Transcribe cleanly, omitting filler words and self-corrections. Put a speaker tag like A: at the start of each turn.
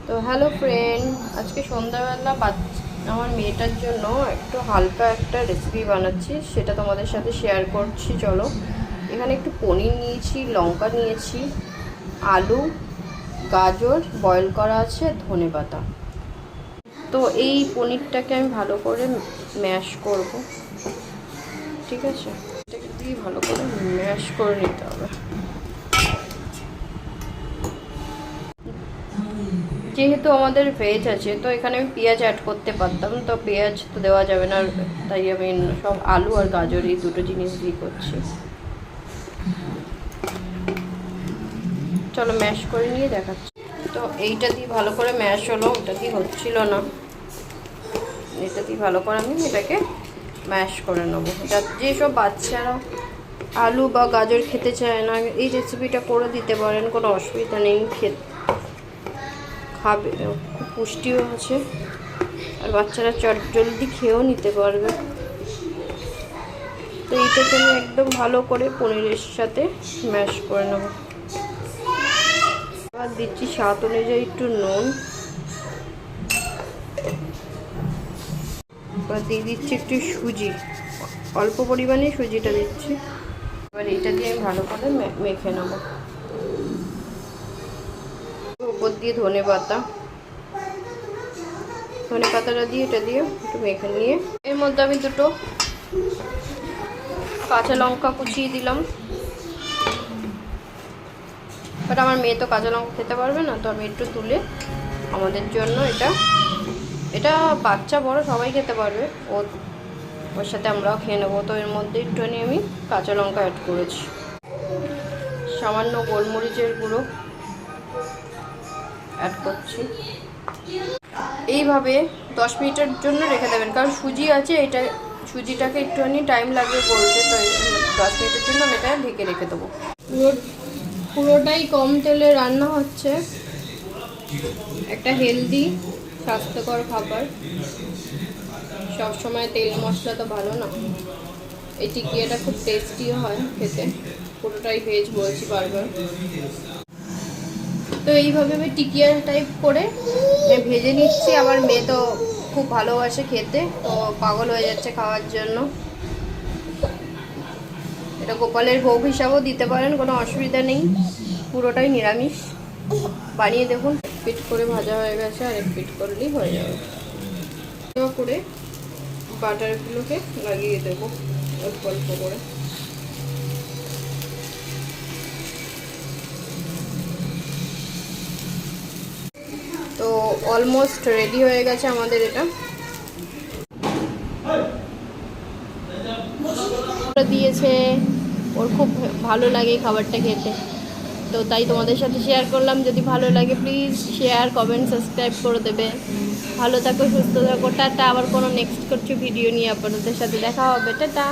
A: তো hello friend, আজকে সন্ধ্যাবেলা আমার মেয়েটার জন্য একটু হালকা একটা রেসিপি বানাচ্ছি, সেটা তোমাদের সাথে শেয়ার করছি। চলো, এখানে একটু পনির নিয়েছি, লঙ্কা নিয়েছি, আলু, গাজর বয়েল করা আছে, ধনেপাতা। তো এই পনিরটাকে আমি ভালো করে ম্যাশ করব, ঠিক আছে? এটাকে দিয়ে ভালো করে ম্যাশ করে নিতে হবে। যেহেতু আমাদের ভেজ আছে, তো এখানে আমি পেঁয়াজ অ্যাড করতে পারতাম, তো পেঁয়াজ তো দেওয়া যাবে না, তাই আমি সব আলু আর গাজর এই দুটো জিনিস দিয়ে করছি। চলো ম্যাশ করে নিয়ে দেখাচ্ছি। তো এইটা দিয়ে ভালো করে ম্যাশ হলো, ওটা দিয়ে হচ্ছিল না, এটা দিয়ে ভালো করে আমি এটাকে ম্যাশ করে নেবো। যেসব বাচ্চারা আলু বা গাজর খেতে চায় না, এই রেসিপিটা করে দিতে পারেন, কোনো অসুবিধা নেই, খাবে, খুব পুষ্টিও আছে, আর বাচ্চারা জলদি খেয়েও নিতে পারবে। তো এইটাকে আমি একদম ভালো করে পনিরের সাথে ম্যাশ করে নেব। এবার দিচ্ছি স্বাদ অনুযায়ী একটু নুন, এবার দিয়ে দিচ্ছি একটু সুজি, অল্প পরিমাণে সুজিটা দিচ্ছি। এবার এটা দিয়ে আমি ভালো করে মেখে নেব। উপর দিয়ে ধনে পাতাটা দিয়ে এটা দিয়ে একটু মেখে নিয়ে এর মধ্যে আমি দুটো কাঁচা লঙ্কা কুচিয়ে দিলাম। বাট আমার মেয়ে তো কাঁচা লঙ্কা খেতে পারবে না, তো আমি একটু তুলে আমাদের জন্য এটা বাচ্চা বড় সবাই খেতে পারবে, ওর সাথে আমরাও খেয়ে নেবো। তো এর মধ্যে একটুখানি আমি কাঁচা লঙ্কা অ্যাড করেছি, সামান্য গোলমরিচের গুঁড়ো অ্যাড করছি। এইভাবে 10 মিনিটের জন্য রেখে দেবেন, কারণ সুজি আছে, সুজিটাকে একটুখানি টাইম লাগবে বলতে, তো 10 মিনিটের জন্য আমি এটা ঢেকে রেখে দেবো। পুরোটাই কম তেলে রান্না হচ্ছে, একটা হেলদি স্বাস্থ্যকর খাবার। সবসময় তেল মশলা তো ভালো না। এই টিকিয়াটা খুব টেস্টিও হয় খেতে, পুরোটাই ভেজ বলছি বারবার। তো এইভাবে আমি টিকিয়া টাইপ করে ভেজে নিচ্ছি। আমার মেয়ে তো খুব ভালোবাসে খেতে, তো পাগল হয়ে যাচ্ছে খাওয়ার জন্য। এটা গোপালের ভোগ হিসাবেও দিতে পারেন, কোনো অসুবিধা নেই, পুরোটাই নিরামিষ। বানিয়ে দেখুন। এক পিট করে ভাজা হয়ে গেছে, আর এক পিট করলেই হয়ে যাবে। করে বাটারগুলোকে লাগিয়ে দেবো অল্প অল্প করে। তো অলমোস্ট রেডি হয়ে গেছে আমাদের এটা। দিয়েছে, ওর খুব ভালো লাগে খাবারটা খেতে, তো তাই তোমাদের সাথে শেয়ার করলাম। যদি ভালো লাগে প্লিজ শেয়ার, কমেন্ট, সাবস্ক্রাইব করে দেবে। ভালো থাকো, সুস্থ থাকো, টাটা। আবার কোনো নেক্সট কিছু ভিডিও নিয়ে আপনাদের সাথে দেখা হবে, টাটা।